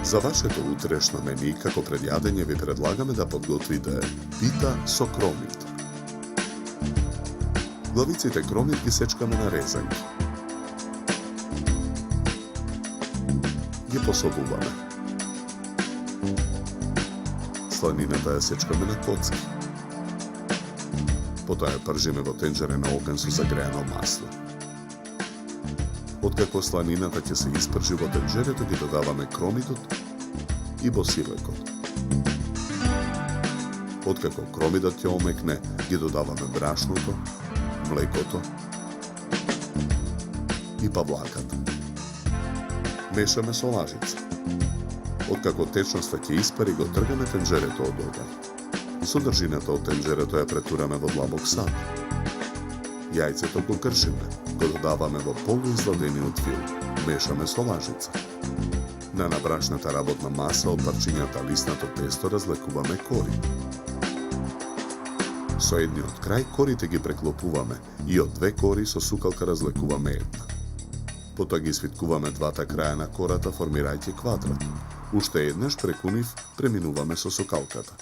За вашето утрешно мени, како пред јадење, ви предлагаме да подготвите пита со кромит. Главиците кромит ги сечкаме на резанки. Ги посолуваме. Сланината ја сечкаме на коцки. Потоа ја пржиме во тенџере на оган со загреано масло. Откако сланината ќе се испржи во тенџерето, ги додаваме кромитот и босилекот. Откако кромитот ќе омекне, ги додаваме брашното, млекото и павлаката. Мешаме со лажица. Откако течноста ќе испари, го тргаме тенџерето од оган. Содржината од тенџерето ја претураме во длабок сад. Јајцето го кршиме, го додаваме во полуизладениот фил, мешаме со лажица. На набрашната работна маса од парчињата лиснато тесто разлекуваме кори. Со едниот крај корите ги преклопуваме и од две кори со сукалка разлекуваме една. Потоа ги свиткуваме двата краја на кората формирајќи квадрат. Уште еднаш преку нив преминуваме со сукалката.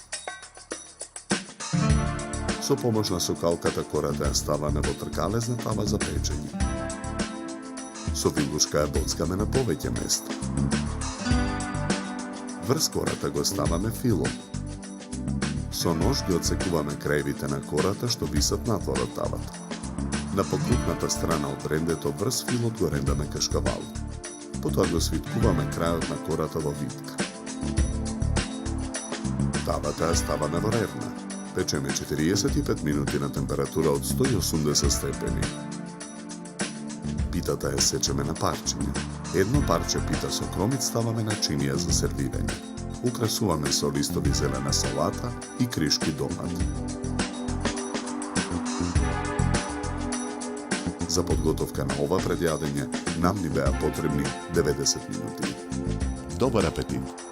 Со помош на сукалката кората ја ставаме во тркалезна тава за печење. Со вилушка ја боцкаме на повеќе места. Врз кората го ставаме филом. Со нож ги отсекуваме крајвите на кората што висат надвор од тавата. На покрупната страна од рендето врз филот го рендаме кашкавал. Потоа го свиткуваме крајот на кората во витка. Тавата ја ставаме во ревна. Печеме 45 минути на температура од 180 степени. Питата ја сечеме на парчиња. Едно парче пита со кромит ставаме на чинија за сервирање. Украсуваме со листови зелена салата и кришки домат. За подготовка на ова предјадење нам ни беа потребни 90 минути. Добар апетит!